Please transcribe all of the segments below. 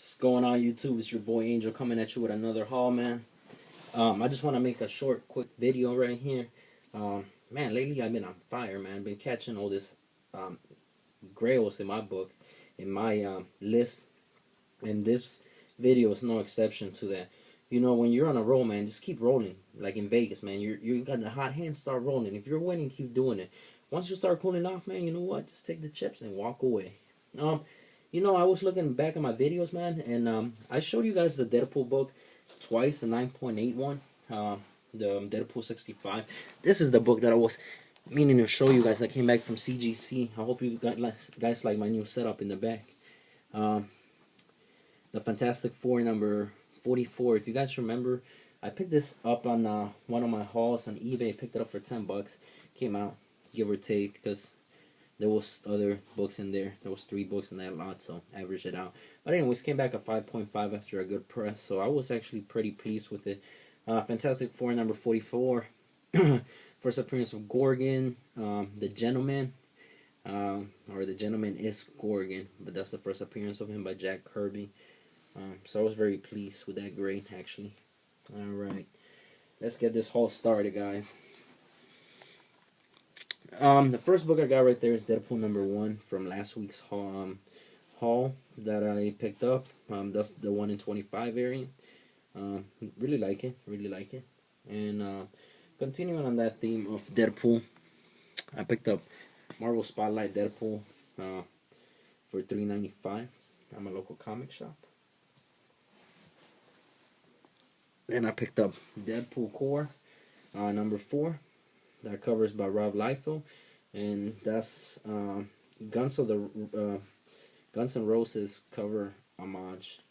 What's going on, YouTube? It's your boy Angel coming at you with another haul, man. I just want to make a short, quick video right here. Man, lately I've been on fire, man. Been catching all this um, grails in my book, in my list, and this video is no exception to that. You know, when you're on a roll, man, just keep rolling. Like in Vegas, man, you got the hot hand, start rolling. If you're winning, keep doing it. Once you start cooling off, man, you know what? Just take the chips and walk away. Um, I was looking back at my videos, man, and I showed you guys the Deadpool book twice, the 9.81, the Deadpool 65. This is the book that I was meaning to show you guys. I came back from CGC. I hope you guys like my new setup in the back. Um, the Fantastic Four number 44. If you guys remember, I picked this up on one of my hauls on eBay. Picked it up for $10. Came out, give or take, because there was other books in there. There was 3 books in that lot, so average it out. But anyways, came back at 5.5 after a good press, so I was actually pretty pleased with it. Fantastic Four number 44. First appearance of Gorgon, the Gentleman, or the Gentleman is Gorgon, but that's the first appearance of him by Jack Kirby. So I was very pleased with that grade, actually. Alright, let's get this haul started, guys. The first book I got right there is Deadpool number 1 from last week's haul that I picked up. That's the 1 in 25 variant. Really like it, really like it. And continuing on that theme of Deadpool, I picked up Marvel Spotlight Deadpool for $3.95 at my local comic shop. Then I picked up Deadpool Core number 4. That covers by Rob Liefeld, and that's Guns N' Roses cover homage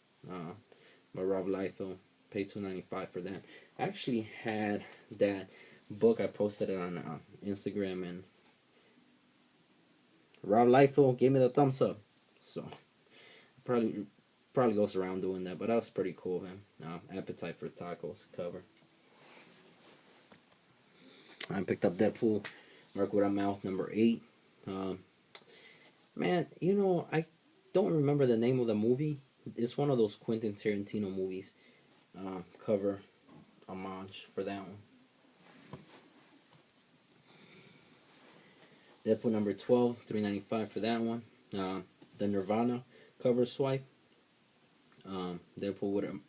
by Rob Liefeld. Paid $2.95 for that. I actually had that book. I posted it on Instagram, and Rob Liefeld gave me the thumbs up. So probably goes around doing that, but that was pretty cool, man. Appetite for Tacos cover. I picked up Deadpool, Mark with a Mouth number 8. Man, I don't remember the name of the movie. It's one of those Quentin Tarantino movies. Cover homage for that one. Deadpool number 12, $3.95 for that one. The Nirvana cover swipe. Deadpool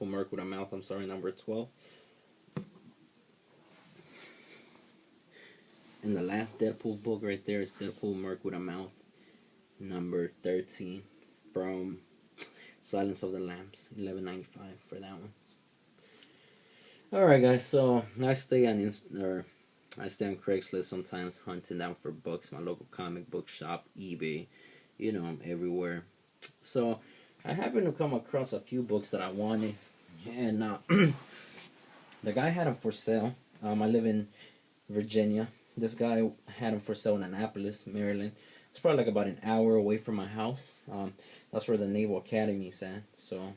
Mark with a Mouth. I'm sorry, number 12. And the last Deadpool book right there is Deadpool Merc with a Mouth, number 13, from Silence of the Lambs, $11.95 for that one. Alright, guys, so I stay on Craigslist sometimes, hunting down for books, my local comic book shop, eBay, I'm everywhere. So I happened to come across a few books that I wanted, and the guy had them for sale. I live in Virginia. This guy had them for sale in Annapolis, Maryland. It's probably like about an hour away from my house. That's where the Naval Academy is at. So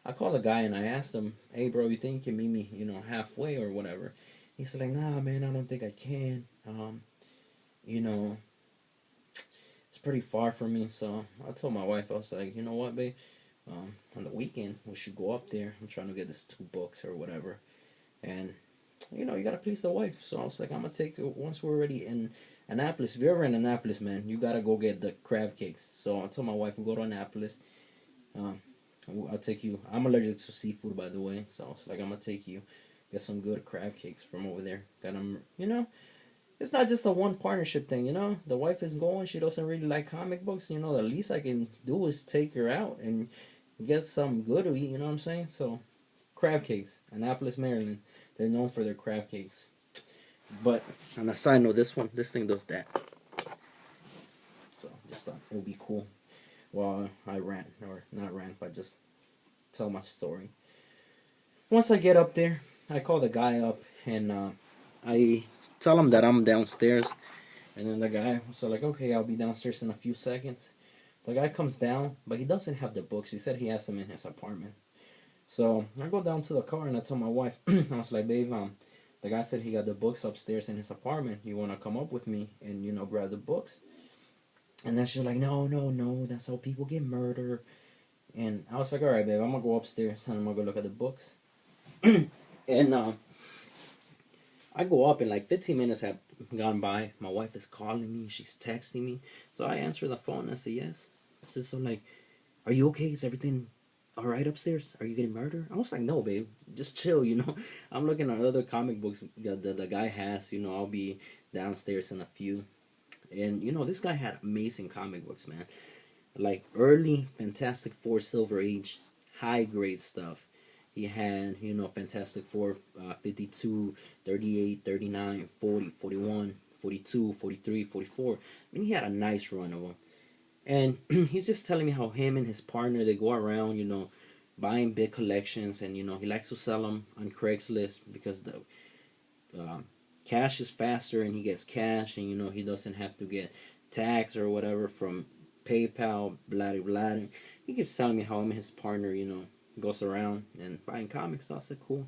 I called the guy and I asked him, "Hey, bro, you think you can meet me, halfway or whatever?" He said, like, "Nah, man, I don't think I can. It's pretty far from me." So I told my wife, I was like, "You know what, babe? On the weekend, we should go up there. I'm trying to get this 2 books or whatever. And you gotta please the wife." So I was like, I'm gonna take it once we're already in Annapolis. If you're ever in Annapolis, man, you gotta go get the crab cakes. So I told my wife, we'll go to Annapolis. I'll take you. I'm allergic to seafood, by the way. So I was like, I'm gonna take you, get some good crab cakes from over there. Got them, it's not just a one partnership thing, The wife is going, she doesn't really like comic books. The least I can do is take her out and get some good to eat, you know what I'm saying? So, crab cakes, Annapolis, Maryland. They're known for their crab cakes. But on a side note, this thing does that. So just thought it would be cool while I rant, or not rant, but just tell my story. Once I get up there, I call the guy up and I tell him that I'm downstairs. And then the guy was like, "Okay, I'll be downstairs in a few seconds." The guy comes down, but he doesn't have the books. He said he has them in his apartment. So I go down to the car and I tell my wife, I was like, "Babe, the guy said he got the books upstairs in his apartment. You want to come up with me and, grab the books?" And then she's like, "No, no, no, that's how people get murdered." And I was like, all right, babe, I'm gonna go upstairs and I'm gonna go look at the books. And I go up and like 15 minutes have gone by. My wife is calling me. She's texting me. So I answer the phone and I say, yes. I said, so like, are you okay? Is everything all right upstairs? Are you getting murdered? I was like, no, babe. Just chill, you know. I'm looking at other comic books that the guy has. You know, I'll be downstairs in a few. And, you know, this guy had amazing comic books, man. Like early Fantastic Four Silver Age, high grade stuff. He had, you know, Fantastic Four 52, 38, 39, 40, 41, 42, 43, 44. I mean, he had a nice run of them. And he's just telling me how him and his partner, they go around, you know, buying big collections. And, you know, he likes to sell them on Craigslist because the cash is faster and he gets cash. And, you know, he doesn't have to get tax or whatever from PayPal, blah, blah, blah. He keeps telling me how him and his partner, you know, goes around and buying comics. So I said, cool.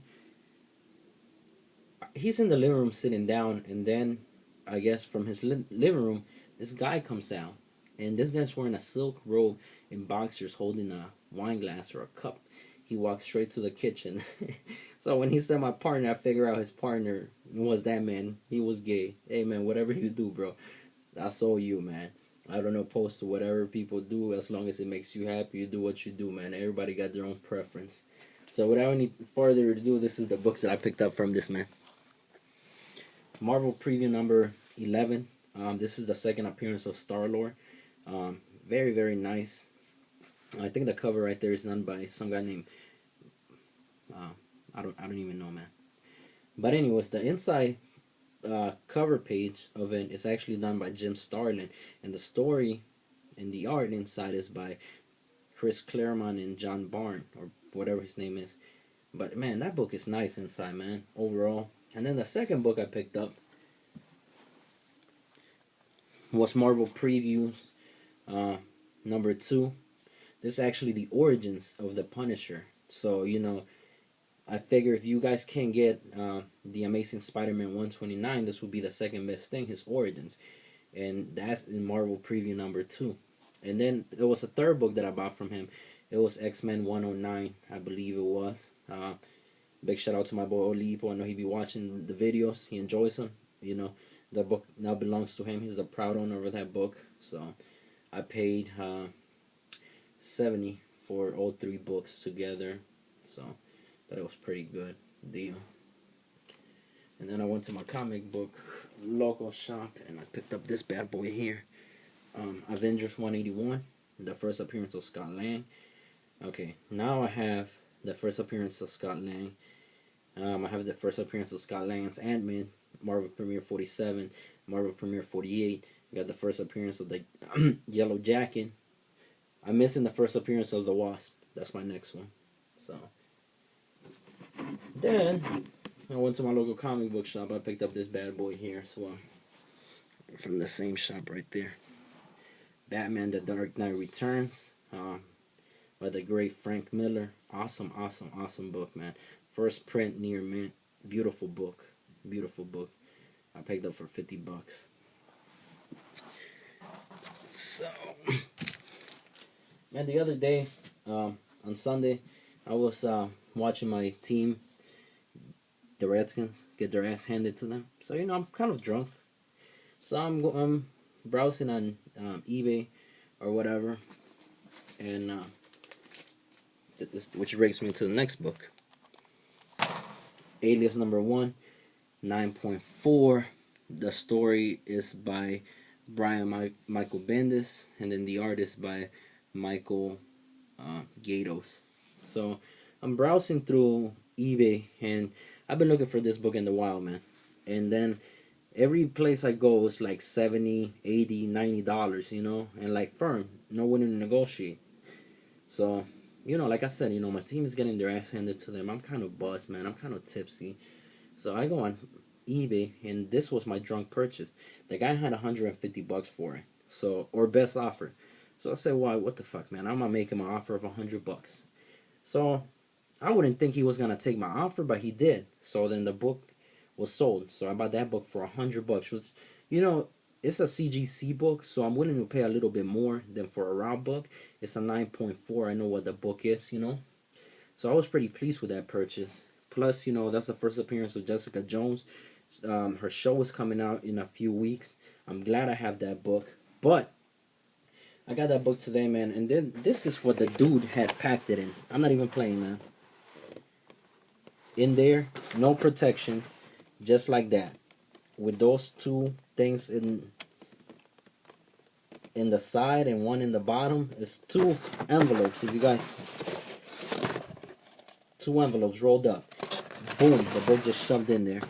He's in the living room sitting down, and then I guess from his living room, this guy comes out, and this guy's wearing a silk robe and boxers, holding a wine glass or a cup. He walks straight to the kitchen. So when he said my partner, I figure out his partner was that man. He was gay. Hey man, whatever you do, bro, that's all you, man. I don't oppose to whatever people do as long as it makes you happy. You do what you do, man. Everybody got their own preference. So without any further ado, this is the books that I picked up from this man. Marvel preview number 11. This is the second appearance of Star-Lord. Very, very nice. I think the cover right there is done by some guy named I don't even know, man. But anyways, the inside cover page of it is actually done by Jim Starlin, and the story and the art inside is by Chris Claremont and John Byrne, or whatever his name is. But man, that book is nice inside, man, overall. And then the second book I picked up was Marvel Previews number 2. This is actually the origins of the Punisher. So, you know, I figure if you guys can get the Amazing Spider-Man 129, this would be the second best thing, his origins. And that's in Marvel Preview number 2. And then there was a third book that I bought from him. It was X-Men 109, I believe it was. Big shout out to my boy Olipo. I know he be watching the videos. He enjoys them. You know, the book now belongs to him. He's the proud owner of that book. So I paid $70 for all 3 books together. So that was pretty good deal. And then I went to my comic book local shop and I picked up this bad boy here. Avengers 181, the first appearance of Scott Lang. Okay, now I have the first appearance of Scott Lang. I have the first appearance of Scott Lang's Ant-Man, Marvel Premiere 47, Marvel Premiere 48. I got the first appearance of the Yellow Jacket. I'm missing the first appearance of the Wasp. That's my next one. So then I went to my local comic book shop. I picked up this bad boy here as well, from the same shop right there. Batman: The Dark Knight Returns, by the great Frank Miller. Awesome, awesome, awesome book, man. First print near mint. Beautiful book. Beautiful book. I picked up for $50. So, man, the other day, on Sunday, I was watching my team, the Redskins, get their ass handed to them. So, you know, I'm kind of drunk. So I'm browsing on eBay or whatever, and which brings me to the next book, Alias number 1, 9.4. The story is by Michael Bendis, and then the art is by Michael Gatos. So I'm browsing through eBay, and I've been looking for this book in the wild, man. And then every place I go is like $70, $80, $90, you know, and like firm, no one to negotiate. So, you know, like I said, you know, my team is getting their ass handed to them. I'm kind of buzzed, man. I'm kind of tipsy. So I go on eBay, and this was my drunk purchase. The guy had $150 for it. So, or best offer. So I said, "Why? What the fuck, man? I'm gonna make him an offer of $100." So I wouldn't think he was gonna take my offer, but he did. So then the book was sold. So I bought that book for $100, which, you know, it's a CGC book, so I'm willing to pay a little bit more than for a raw book. It's a 9.4. I know what the book is, you know. So I was pretty pleased with that purchase. Plus, you know, that's the first appearance of Jessica Jones. Her show is coming out in a few weeks. I'm glad I have that book. But I got that book today, man. And then this is what the dude had packed it in. I'm not even playing, man. In there, no protection, just like that. With those two things in the side and one in the bottom. It's two envelopes. If you guys, two envelopes rolled up. Boom, the book just shoved in there.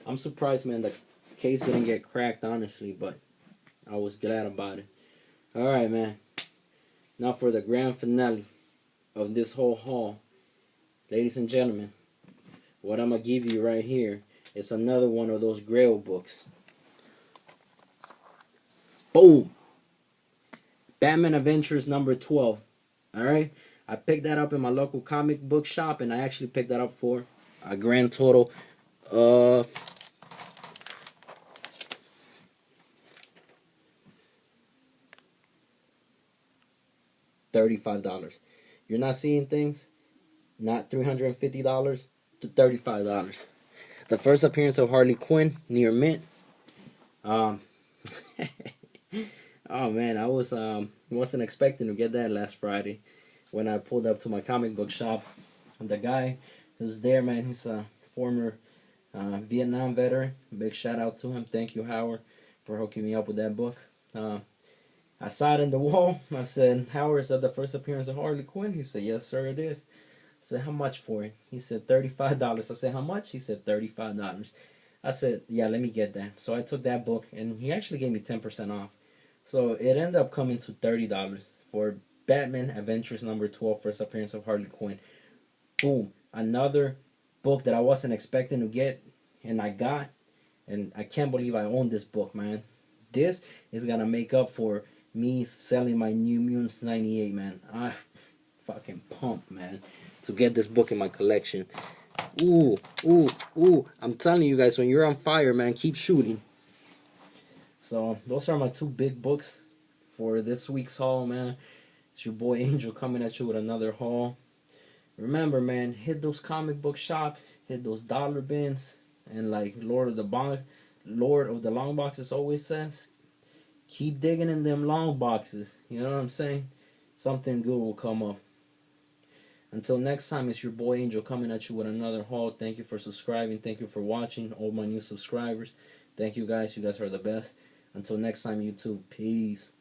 I'm surprised, man, the case didn't get cracked, honestly, but I was glad about it. Alright, man. Now for the grand finale of this whole haul. Ladies and gentlemen, what I'm going to give you right here is another one of those Grail books. Boom! Batman Adventures number 12. Alright? I picked that up in my local comic book shop, and I actually picked that up for a grand total of $35. You're not seeing things? Not $350 to $35. The first appearance of Harley Quinn near mint. Oh man, I wasn't expecting to get that last Friday when I pulled up to my comic book shop. And the guy who's there, man, he's a former Vietnam veteran. Big shout out to him. Thank you, Howard, for hooking me up with that book. I saw it in the wall. I said, Howard, is that the first appearance of Harley Quinn? He said, yes, sir, it is. I said, how much for it? He said, $35. I said, how much? He said, $35. I said, yeah, let me get that. So I took that book, and he actually gave me 10% off. So it ended up coming to $30 for Batman Adventures number 12, first appearance of Harley Quinn. Boom. Another book that I wasn't expecting to get, and I got. And I can't believe I own this book, man. This is going to make up for me selling my New Mutants 98, man. I fucking pumped, man, to get this book in my collection. Ooh, ooh, ooh. I'm telling you guys, when you're on fire, man, keep shooting. So, those are my two big books for this week's haul, man. It's your boy Angel coming at you with another haul. Remember, man, hit those comic book shop, hit those dollar bins, and like Lord of the Long Boxes always says, keep digging in them long boxes. You know what I'm saying? Something good will come up. Until next time, it's your boy Angel coming at you with another haul. Thank you for subscribing. Thank you for watching. All my new subscribers. Thank you guys. You guys are the best. Until next time, YouTube. Peace.